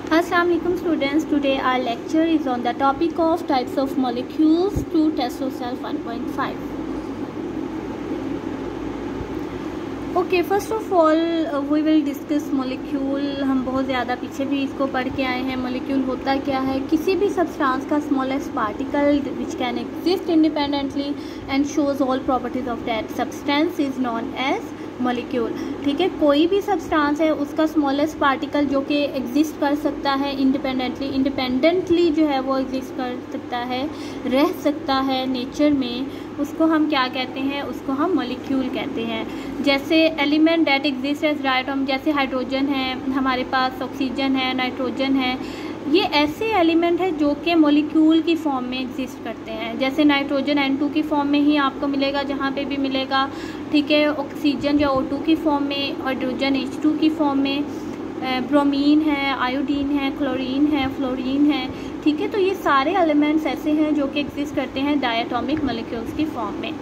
Assalamualaikum students, today our lecture is on the topic of types of molecules to Testosterone 1.5. Okay, first of all we will discuss molecule. हम बहुत ज़्यादा पीछे भी इसको पढ़ के आए हैं. molecule होता क्या है? किसी भी substance का smallest particle which can exist independently and shows all properties of that substance is known as molecule. ठीक है, कोई भी सब्सटेंस है उसका स्मॉलेस्ट पार्टिकल जो कि एग्जिस्ट कर सकता है इंडिपेंडेंटली जो है वो एग्जिस्ट कर सकता है, रह सकता है नेचर में, उसको हम क्या कहते हैं? उसको हम मॉलिक्यूल कहते हैं. जैसे element that exist as diatom, जैसे हाइड्रोजन है हमारे पास, ऑक्सीजन है, नाइट्रोजन है, ये ऐसे एलिमेंट है जो कि मॉलिक्यूल की फॉर्म में एग्जिस्ट करते हैं. जैसे नाइट्रोजन N2 की फॉर्म में ही आपको मिलेगा, जहाँ पे भी मिलेगा. ठीक है, ऑक्सीजन जो O2 की फॉर्म में, हाइड्रोजन H2 की फॉर्म में, ब्रोमीन है, आयोडीन है, क्लोरीन है, फ्लोरीन है. ठीक है, तो ये सारे एलिमेंट्स ऐसे हैं जो कि एग्जिस्ट करते हैं डायटोमिक मॉलिक्यूल्स की फॉर्म में.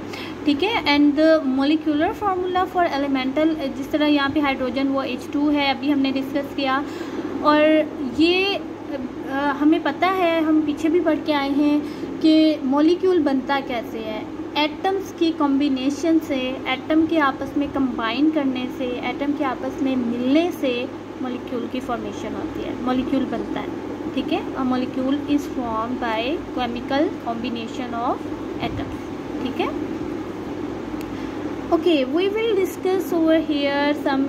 ठीक है, and molecular formula for elemental, जिस तरह यहाँ पे हाइड्रोजन वो H2 है, अभी हमने डिस्कस किया. और ये हमें पता है, हम पीछे भी पढ़ के आए हैं कि मॉलिक्यूल बनता कैसे है. एटम्स की कॉम्बिनेशन से, एटम के आपस में कंबाइन करने से, एटम के आपस में मिलने से मॉलिक्यूल की फॉर्मेशन होती है, मॉलिक्यूल बनता है. ठीक है, a molecule is form by chemical combination of atoms. ठीक है, okay, we will discuss over here some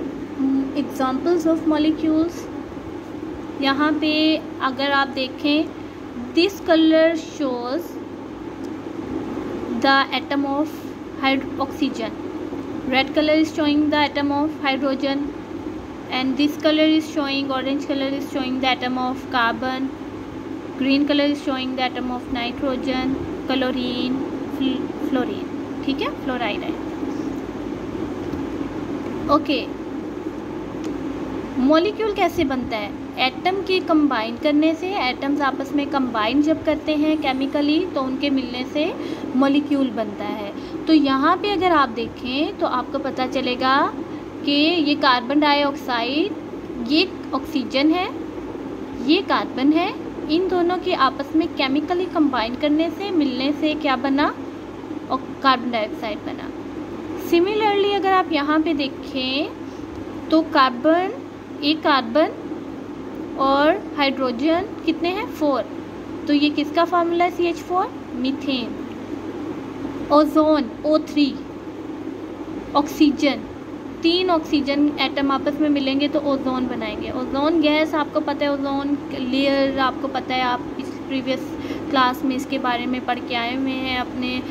examples of molecules. यहाँ पे अगर आप देखें, this colour shows the atom of oxygen, red colour is showing the atom of hydrogen, and this colour is showing, orange colour is showing the atom of carbon, green colour is showing the atom of nitrogen, chlorine, fluorine. ठीक है, fluoride है. Okay, molecule कैसे बनता है? Atom के combine करने से. Atoms आपस में कंबाइन जब करते हैं केमिकली तो उनके मिलने से मॉलिक्यूल बनता है. तो यहाँ पे अगर आप देखें तो आपको पता चलेगा कि ये कार्बन डाइऑक्साइड, ये ऑक्सीजन है, ये कार्बन है, इन दोनों के आपस में केमिकली कंबाइन करने से मिलने से क्या बना? कार्बन डाइऑक्साइड बना. सिमिलरली अगर आप यहाँ पे देखें तो कार्बन, एक कार्बन और हाइड्रोजन कितने हैं? 4. तो ये किसका फार्मूला है? CH4, methane. Ozone O3, oxygen, 3 oxygen atom आपस में मिलेंगे तो ओजोन बनाएंगे. ओजोन गैस आपको पता है, ओजोन लेयर आपको पता है, आप इस प्रीवियस क्लास में इसके बारे में पढ़ के आए हुए हैं अपने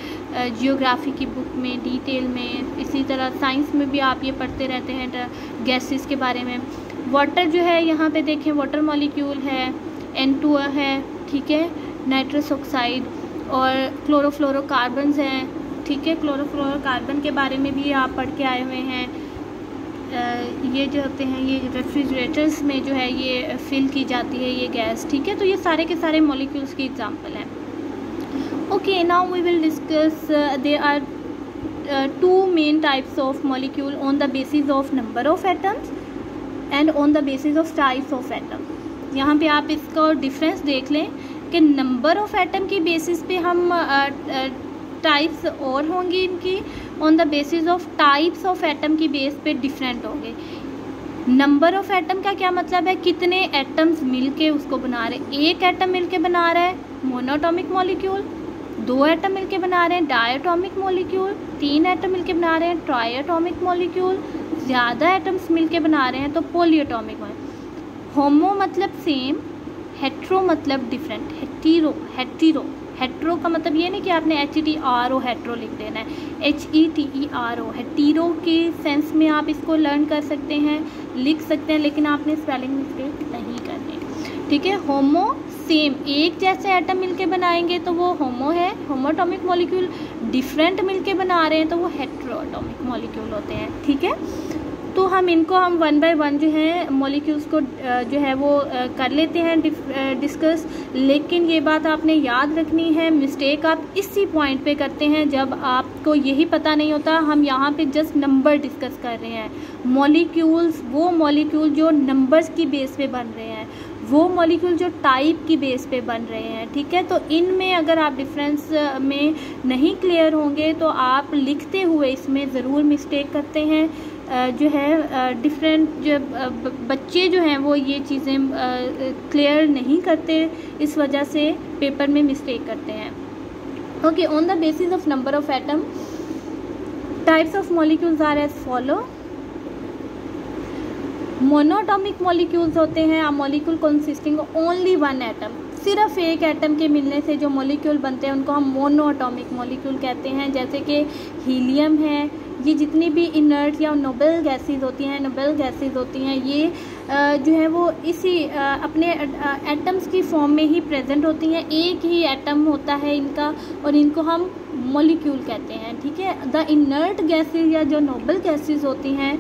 जियोग्राफी की बुक में डिटेल में. इसी तरह साइंस में भी आप ये पढ़ते रहते हैं गैसेस के बारे में. वाटर जो है यहाँ पे देखें, वाटर मॉलिक्यूल है, N2 है. ठीक है, नाइट्रस ऑक्साइड, और क्लोरोफ्लोरोकार्बन्स हैं. ठीक है, क्लोरोफ्लोरोकार्बन के बारे में भी आप पढ़ के आए हुए हैं. ये जो होते हैं ये रेफ्रिजरेटर्स में जो है ये फिल की जाती है ये गैस. ठीक है, तो ये सारे के सारे मॉलिक्यूल्स की एग्जांपल हैं. Okay, now we will discuss, there are 2 main types of molecule on the basis of number of atoms and on the basis of types of atom. यहाँ पे आप इसका डिफरेंस देख लें कि नंबर ऑफ एटम की basis पे हम टाइप्स और होंगी इनकी, on the basis of types of atom की बेस पे डिफरेंट होंगे. नंबर ऑफ एटम का क्या मतलब है? कितने एटम्स मिलके उसको बना रहे हैं. एक एटम मिलके बना रहा है मोनोटॉमिक मॉलिक्यूल, 2 एटम मिलके बना रहे हैं डायटोमिक मॉलिक्यूल, 3 एटम मिलके बना रहे हैं ट्राइएटोमिक मॉलिक्यूल, ज़्यादा एटम्स मिलके बना रहे हैं तो पॉलीएटॉमिक. होमो मतलब सेम, हेट्रो मतलब डिफरेंट. हेट्रो का मतलब ये नहीं कि आपने HETRO हेट्रो लिख देना है, HETERO हेटीरो के सेंस में आप इसको लर्न कर सकते हैं, लिख सकते हैं, लेकिन आपने स्पेलिंग मिस्टेक नहीं करनी. ठीक है, होमो सेम, एक जैसे एटम मिलके बनाएंगे तो वो होमो है, होमोटॉमिक मॉलिक्यूल. डिफरेंट मिलके बना रहे हैं तो वो हेट्रोटॉमिक मॉलिक्यूल होते हैं. ठीक है, तो हम इनको 1 बाय 1 जो है मॉलिक्यूल्स को जो है वो कर लेते हैं डिस्कस. लेकिन ये बात आपने याद रखनी है, मिस्टेक आप इसी पॉइंट पे करते हैं जब आपको यही पता नहीं होता. हम यहाँ पे जस्ट नंबर डिस्कस कर रहे हैं. मॉलिक्यूल्स, वो मॉलिक्यूल जो नंबर्स की बेस पे बन रहे हैं, वो मॉलिक्यूल जो टाइप की बेस पे बन रहे हैं, ठीक है। तो इनमें अगर आप डिफरेंस में नहीं क्लियर होंगे तो आप लिखते हुए इसमें ज़रूर मिस्टेक करते हैं। जो है डिफरेंट जो बच्चे जो हैं वो ये चीज़ें क्लियर नहीं करते, इस वजह से पेपर में मिस्टेक करते हैं। Okay, on the basis of number of atom types of molecules are as follow. Monatomic molecules होते हैं a molecule consisting of only one atom. सिर्फ एक एटम के मिलने से जो मॉलिक्यूल बनते हैं उनको हम मोनोटॉमिक मॉलिक्यूल कहते हैं। जैसे कि हीलियम है, ये जितनी भी इनर्ट या नोबल गैसेस होती हैं, ये जो है वो इसी अपने एटम्स की फॉर्म में ही प्रेजेंट होती हैं। एक ही एटम होता है इनका और इनको हम मॉलिक्यूल कहते हैं, ठीक है। द इनर्ट गैसेस या जो नोबल गैसेस होती हैं,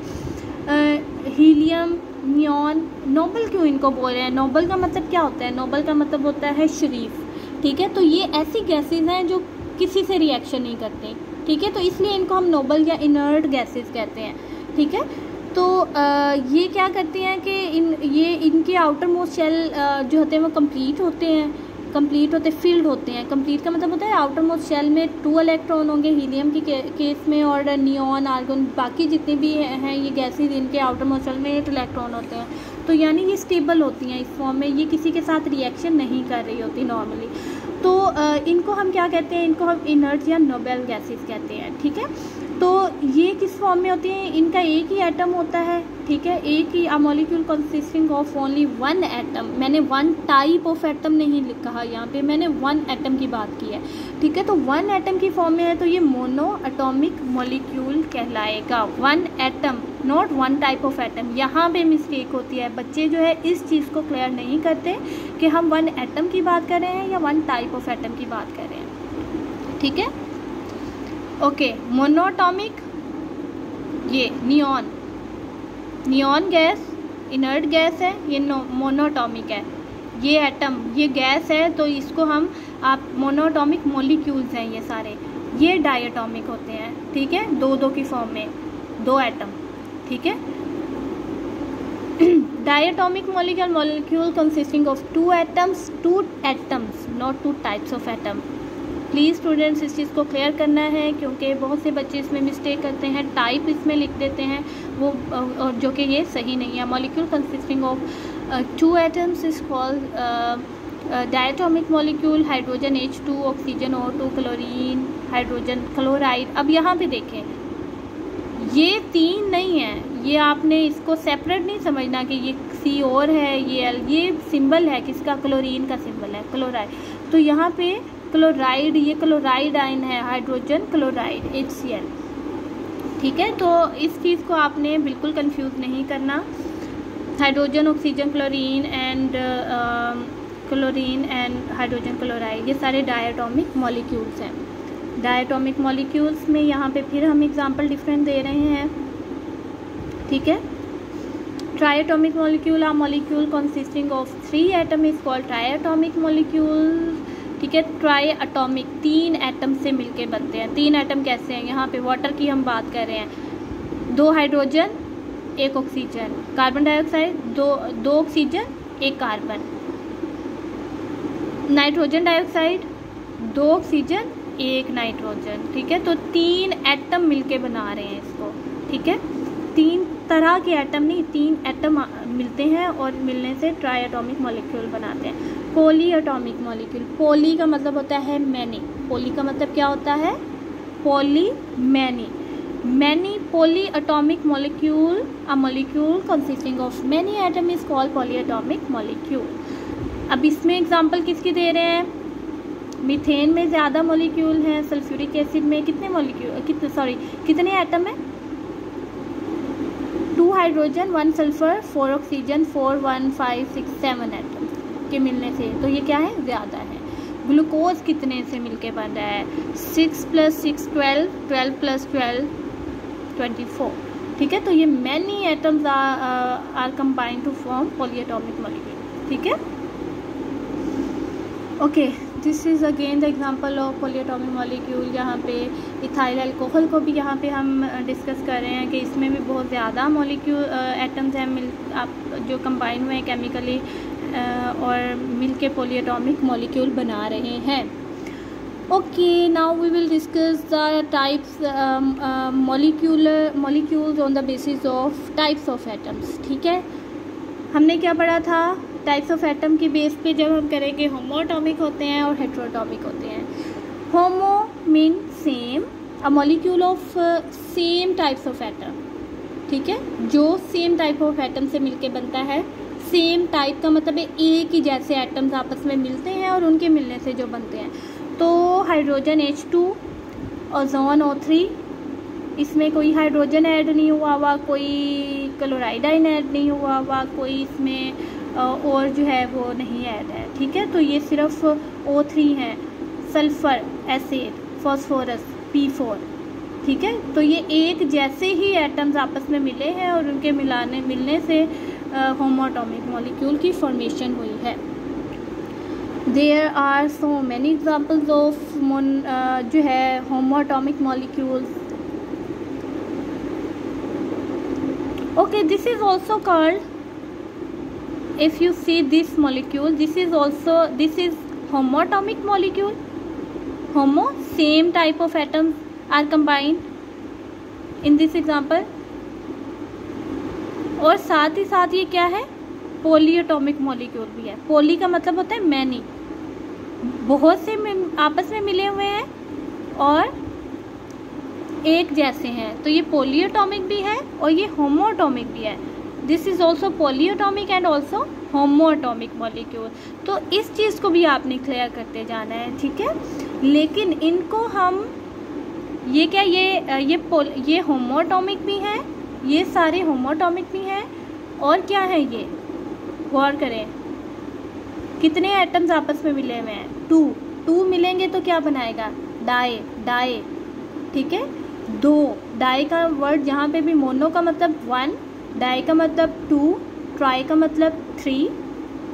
हीलियम, नियॉन, नोबल क्यों इनको बोल रहे हैं? नोबल का मतलब क्या होता है? नोबल का मतलब होता है शरीफ, ठीक है। तो ये ऐसी गैसेस हैं जो किसी से रिएक्शन नहीं करते, ठीक है। तो इसलिए इनको हम नोबल या इनर्ट गैसेस कहते हैं, ठीक है। तो ये क्या करती हैं कि इनके आउटर मोस्ट शेल जो होते हैं वो कंप्लीट होते फील्ड होते हैं। कंप्लीट का मतलब होता है आउटर मोस्ट शेल में 2 इलेक्ट्रॉन होंगे हीलियम की केस में, और नियॉन, आर्गन, बाकी जितने भी हैं ये गैसेज, इनके आउटर मोस्ट शेल में 8 इलेक्ट्रॉन होते हैं। तो यानी ये स्टेबल होती हैं इस फॉर्म में, ये किसी के साथ रिएक्शन नहीं कर रही होती नॉर्मली। तो इनको हम क्या कहते हैं? इनको हम इनर्ट या नोबल गैसेस कहते हैं, ठीक है। तो ये किस फॉर्म में होती हैं? इनका एक ही एटम होता है, ठीक है। एक ही a molecule consisting of only one atom. मैंने वन टाइप ऑफ एटम नहीं कहा यहाँ पे, मैंने वन एटम की बात की है, ठीक है। तो वन एटम की फॉर्म में है तो ये मोनो एटॉमिक मॉलिक्यूल कहलाएगा। One atom, not one type of atom. यहाँ पे मिस्टेक होती है, बच्चे जो है इस चीज़ को क्लियर नहीं करते कि हम वन एटम की बात कर रहे हैं या वन टाइप ऑफ एटम की बात कर रहे हैं, ठीक है। ओके, मोनोटॉमिक, ये नियॉन गैस इनर्ट गैस है, ये मोनोटॉमिक है। ये एटम, ये गैस है, तो इसको हम आप मोनोटॉमिक मॉलिक्यूल्स हैं ये सारे। ये डायटॉमिक होते हैं, ठीक है, 2-2 की फॉर्म में 2 एटम, ठीक है। Diatomic molecule consisting of 2 atoms, not 2 types of atom. Please students इस चीज़ को क्लियर करना है, क्योंकि बहुत से बच्चे इसमें मिस्टेक करते हैं, टाइप इसमें लिख देते हैं वो, और जो कि ये सही नहीं है। Molecule consisting of 2 atoms is called diatomic molecule. Hydrogen H2, oxygen O2, chlorine, hydrogen chloride. अब यहाँ पे देखें, ये 3 नहीं है, ये आपने इसको सेपरेट नहीं समझना कि ये C और है, ये सिंबल है किसका? क्लोरीन का सिंबल है, क्लोराइड। तो यहाँ पे क्लोराइड, ये क्लोराइड आयन है, हाइड्रोजन क्लोराइड HCl, ठीक है। तो इस चीज़ को आपने बिल्कुल कंफ्यूज नहीं करना। Hydrogen, oxygen, chlorine and hydrogen chloride, ये सारे डायटॉमिक मॉलिक्यूल्स हैं। डायटॉमिक मॉलिक्यूल्स में यहाँ पे फिर हम एग्जांपल डिफरेंट दे रहे हैं, ठीक है। Triatomic molecule are molecule consisting of 3 atom is called triatomic molecule, ठीक है। ट्राई एटॉमिक, 3 एटम से मिलके बनते हैं। 3 एटम कैसे हैं? यहाँ पे वाटर की हम बात कर रहे हैं, 2 hydrogen 1 oxygen, carbon dioxide 2 oxygen 1 carbon, nitrogen dioxide 2 oxygen 1 nitrogen, ठीक है। तो 3 एटम मिलके बना रहे हैं इसको, ठीक है। 3 तरह के एटम नहीं, 3 एटम मिलते हैं और मिलने से ट्राइएटॉमिक मॉलिक्यूल बनाते हैं। पॉली एटॉमिक मॉलिक्यूल, पॉली का मतलब होता है मैनी, पॉली का मतलब क्या होता है? Poly, many poly atomic molecule, a molecule consisting of many atom is called poly atomic molecule. अब इसमें एग्जांपल किसकी दे रहे हैं? मीथेन में ज़्यादा मॉलिक्यूल हैं, सल्फ्यूरिक एसिड में कितने एटम हैं? 2 हाइड्रोजन 1 सल्फर 4 ऑक्सीजन 4 1 5 6 7 एटम के मिलने से, तो ये क्या है? ज़्यादा है। ग्लूकोज कितने से मिलके बन रहा है? 6 + 6 12, 12 + 12 24, ठीक है। तो ये many atoms are combined to form polyatomic molecule, ठीक है। Okay, this is again the example of polyatomic molecule. यहाँ पे इथाइल अल्कोहल को भी यहाँ पे हम डिस्कस कर रहे हैं कि इसमें भी बहुत ज़्यादा मॉलिक्यूल एटम्स हैं आप जो कंबाइन हुए हैं केमिकली और मिलके पॉलीएटॉमिक मॉलिक्यूल बना रहे हैं। Okay, now we will discuss the types molecules on the basis of types of atoms. ठीक है, हमने क्या पढ़ा था? टाइप्स ऑफ एटम की बेस पे जब हम करेंगे होमोएटॉमिक होते हैं और हेटेरोएटॉमिक होते हैं। Homo mean same, a molecule of same types of atom. ठीक है, जो सेम टाइप ऑफ एटम से मिलके बनता है। सेम टाइप का मतलब है एक ही जैसे एटम्स आपस में मिलते हैं और उनके मिलने से जो बनते हैं। तो हाइड्रोजन H2, ओजोन O3, इसमें कोई हाइड्रोजन ऐड नहीं हुआ हुआ, कोई क्लोराइड आयन ऐड नहीं हुआ हुआ, कोई इसमें और जो है वो नहीं ऐड है। ठीक है, तो ये सिर्फ O3 हैं। Sulphur acid, phosphorus P4। ठीक है, तो ये एक जैसे ही एटम्स आपस में मिले हैं और उनके मिलने से होमोएटॉमिक मॉलिक्यूल की फॉर्मेशन हुई है। There are so many examples of जो है homoatomic molecules. Okay, this is also called, if you see this molecule, this is homoatomic molecule. Homo, same type of atoms are combined in this example. और साथ ही साथ ये क्या है? Polyatomic molecule भी है। पॉली का मतलब होता है मैनी, बहुत से आपस में मिले हुए हैं और एक जैसे हैं, तो ये पॉलीएटॉमिक भी है और ये होमोएटॉमिक भी है। This is also polyatomic and also homoatomic molecule. तो इस चीज़ को भी आपने क्लियर करते जाना है। ठीक है, लेकिन इनको हम ये क्या ये होमोएटॉमिक भी हैं, ये सारे होमोएटॉमिक भी हैं। और क्या है ये? गौर करें, कितने एटम्स आपस में मिले हुए हैं? 2 मिलेंगे तो क्या बनाएगा? डाई। ठीक है, 2 डाई का वर्ड जहाँ पे भी मोनो का मतलब 1, डाई का मतलब 2, ट्राई का मतलब 3,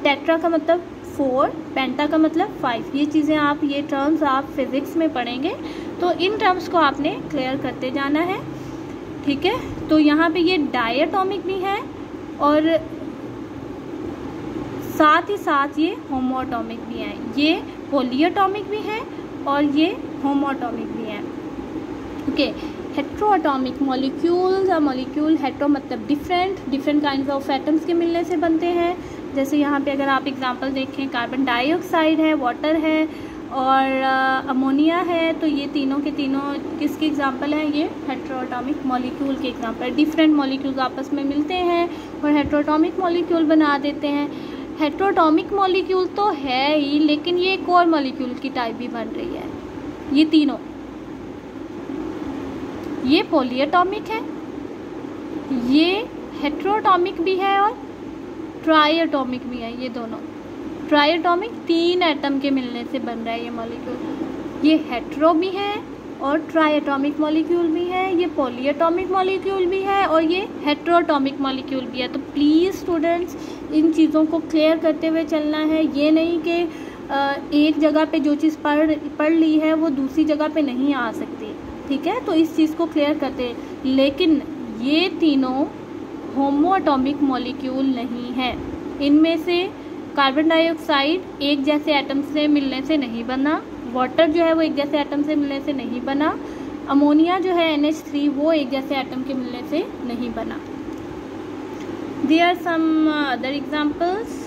टेट्रा का मतलब 4, पेंटा का मतलब 5। ये चीज़ें ये टर्म्स आप फिजिक्स में पढ़ेंगे, तो इन टर्म्स को आपने क्लियर करते जाना है। ठीक है, तो यहाँ पे ये डायटॉमिक भी है और साथ ही साथ ये होमोएटॉमिक भी है। ये पॉलीएटॉमिक भी है और ये होमोएटॉमिक भी है। ओके, हेटेरोएटॉमिक मॉलिक्यूल्स, मॉलिक्यूल हेटेरो मतलब डिफरेंट काइंड्स ऑफ एटम्स के मिलने से बनते हैं। जैसे यहाँ पे अगर आप एग्जांपल देखें, कार्बन डाइऑक्साइड है, वाटर है और अमोनिया है, तो ये तीनों के तीनों किसके एग्जांपल हैं? ये हेटेरोएटॉमिक मॉलिक्यूल के एग्जांपल। डिफरेंट मॉलिक्यूल्स आपस में मिलते हैं और हेटेरोएटॉमिक मॉलिक्यूल बना देते हैं। हेटेरोएटॉमिक मॉलिक्यूल तो है ही, लेकिन ये एक और मॉलिक्यूल की टाइप भी बन रही है। ये तीनों, ये पॉलीएटॉमिक है, ये हेटेरोएटॉमिक भी है और ट्राइएटॉमिक भी है। ये दोनों ट्राइएटॉमिक 3 एटम के मिलने से बन रहा है ये मॉलिक्यूल। ये हेटेरो भी है और ट्राइएटॉमिक मॉलिक्यूल भी है, ये पॉलीएटॉमिक मॉलिक्यूल भी है और ये हेटेरोएटॉमिक मॉलिक्यूल भी है। तो प्लीज़ स्टूडेंट्स, इन चीज़ों को क्लियर करते हुए चलना है। ये नहीं कि एक जगह पे जो चीज़ पढ़ ली है वो दूसरी जगह पे नहीं आ सकती। ठीक है, तो इस चीज़ को क्लियर करते हैं। लेकिन ये तीनों होमोएटॉमिक मॉलिक्यूल नहीं है। इनमें से कार्बन डाइऑक्साइड एक जैसे एटम से मिलने से नहीं बना, वाटर जो है वो एक जैसे एटम से मिलने से नहीं बना, अमोनिया जो है NH3 वो एक जैसे एटम के मिलने से नहीं बना। There are some other examples.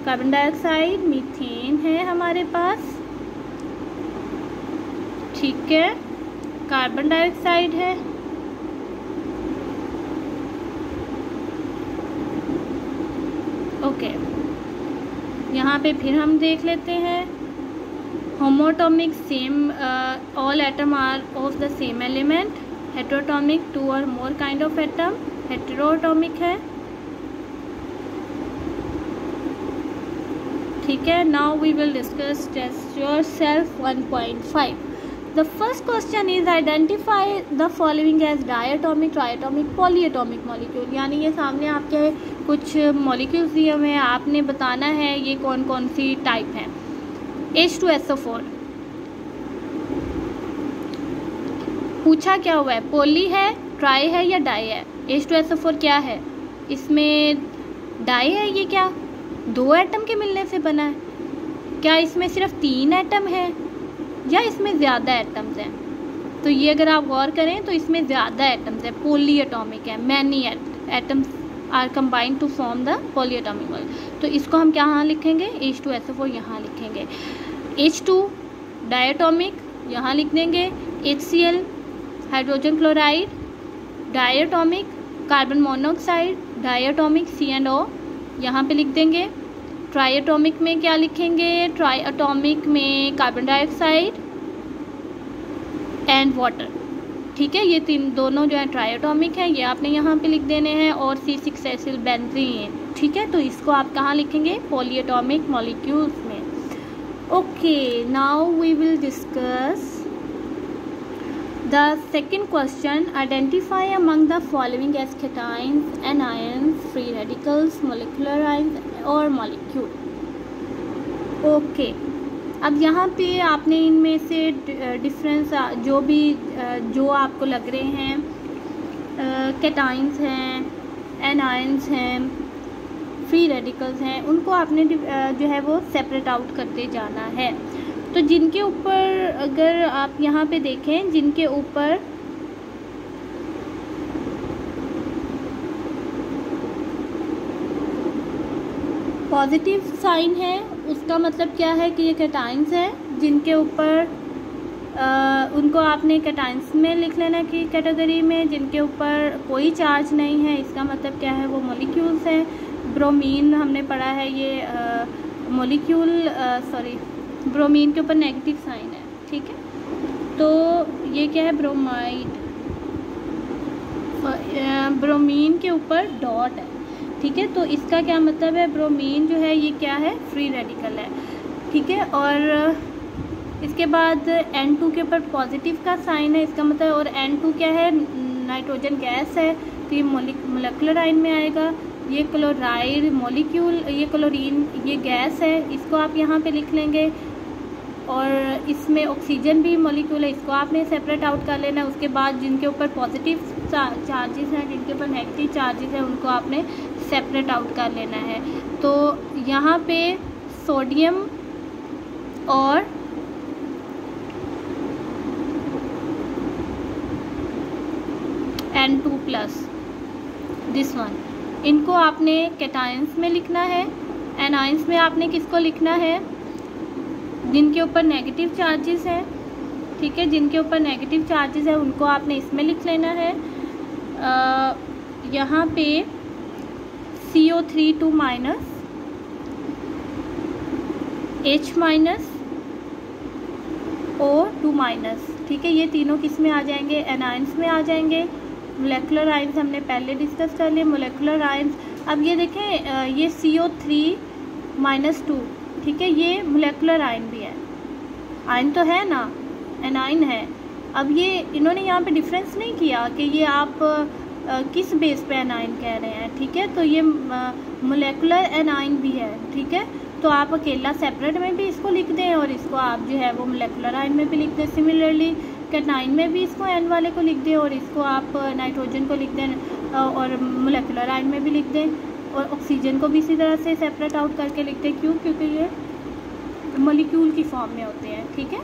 Carbon dioxide, methane है हमारे पास। ठीक है, कार्बन डाइऑक्साइड है, ओके। यहाँ पे फिर हम देख लेते हैं homoatomic, same all atom are of the same element. Heteroatomic 2 और more kind of atom, heteroatomic है। ठीक है, now we will discuss test yourself 1.5। The first question is identify the following as diatomic, triatomic, polyatomic molecule। यानी ये सामने आपके कुछ molecules दिए हुए हैं, आपने बताना है ये कौन कौन सी टाइप हैं। H2SO4 पूछा क्या हुआ है, पॉली है, ट्राई है या डाई है। H2SO4 क्या है, इसमें डाई है, ये क्या 2 एटम के मिलने से बना है, क्या इसमें सिर्फ 3 एटम है या इसमें ज़्यादा एटम्स हैं। तो ये अगर आप गौर करें तो इसमें ज़्यादा एटम्स है, पॉली एटॉमिक है, many atoms are combined to form the polyatomic molecule. तो इसको हम क्या लिखेंगे, H2SO4 यहाँ लिखेंगे। H2 डायटोमिक यहाँ लिख देंगे, HCl hydrogen chloride, diatomic carbon monoxide, diatomic C&O यहाँ पे लिख देंगे। ट्राइएटॉमिक में क्या लिखेंगे, ट्राइएटॉमिक में कार्बन डाइऑक्साइड एंड वाटर। ठीक है, ये दोनों जो है ट्राइएटॉमिक है, ये आपने यहाँ पे लिख देने हैं। और C6 एसिल बेंजीन। ठीक है, तो इसको आप कहाँ लिखेंगे, पॉलीएटॉमिक मॉलिक्यूल्स में। Okay, now we will discuss the second question. Identify among the following as cations, anions, free radicals, molecular ions और molecule. ओके, अब यहाँ पे आपने इनमें से डिफरेंस जो आपको लग रहे हैं, कैटाइंस हैं, एनायंस हैं, फ्री रेडिकल्स हैं, उनको आपने जो है वो सेपरेट आउट करते जाना है। तो जिनके ऊपर अगर आप यहाँ पे देखें, जिनके ऊपर पॉजिटिव साइन है उसका मतलब क्या है कि ये कैटाइंस है। जिनके ऊपर उनको आपने कैटाइंस में लिख लेना की कैटेगरी में। जिनके ऊपर कोई चार्ज नहीं है इसका मतलब क्या है, वो मॉलिक्यूल्स हैं। ब्रोमीन हमने पढ़ा है, ये ब्रोमीन के ऊपर नेगेटिव साइन है। ठीक है, तो ये क्या है, ब्रोमाइड, ब्रोमीन के ऊपर डॉट है। ठीक है, तो इसका क्या मतलब है, ब्रोमीन जो है ये क्या है, फ्री रेडिकल है। ठीक है, और इसके बाद N2 के ऊपर पॉजिटिव का साइन है, इसका मतलब, और N2 क्या है, नाइट्रोजन गैस है, तो ये मोलिकुलर आयन में आएगा। ये क्लोराइड मॉलिक्यूल, ये क्लोरीन, ये गैस है, इसको आप यहाँ पे लिख लेंगे। और इसमें ऑक्सीजन भी मॉलिक्यूल है, इसको आपने सेपरेट आउट कर लेना है। उसके बाद जिनके ऊपर पॉजिटिव चार्जेस हैं, जिनके ऊपर नेगेटिव चार्जेस हैं, उनको आपने सेपरेट आउट कर लेना है। तो यहाँ पे सोडियम और N2+, दिस वन, इनको आपने कैटायंस में लिखना है। एनायंस में आपने किसको लिखना है, जिनके ऊपर नेगेटिव चार्जेस हैं। ठीक है, जिनके ऊपर नेगेटिव चार्जेस है उनको आपने इसमें लिख लेना है। यहाँ पे CO3 H- O2-। ठीक है, ये तीनों किस में आ जाएंगे, एनायंस में आ जाएंगे। मोलेकुलर आयंस हमने पहले डिस्कस कर लिए, मोलेकुलर आयंस। अब ये देखें, ये CO3-2, ठीक है, ये मोलेकुलर आयन भी है, आयन तो है ना, एनाइन है। अब ये इन्होंने यहाँ पे डिफरेंस नहीं किया कि ये आप किस बेस पे एनाइन कह रहे हैं। ठीक है, तो ये मोलेकुलर एनाइन भी है। ठीक है, तो आप अकेला सेपरेट में भी इसको लिख दें और इसको आप जो है वो मोलेकुलर आयन में भी लिख दें। सिमिलरली कैटाइन में भी इसको एन वाले को लिख दें और इसको आप नाइट्रोजन को लिख दें और मोलेकुलर आयन में भी लिख दें। और ऑक्सीजन को भी इसी तरह से सेपरेट आउट करके लिखते हैं। क्यों? क्योंकि ये मॉलिक्यूल की फॉर्म में होते हैं। ठीक है,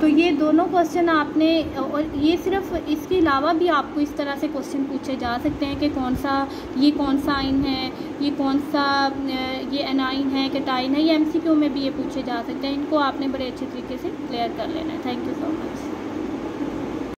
तो ये दोनों क्वेश्चन आपने, और ये सिर्फ इसके अलावा भी आपको इस तरह से क्वेश्चन पूछे जा सकते हैं कि कौन सा आयन है, ये कौन सा ये एनाइन है, कैटाइन है। ये MCQ में भी ये पूछे जा सकते हैं। इनको आपने बड़े अच्छे तरीके से क्लियर कर लेना है। Thank you so much.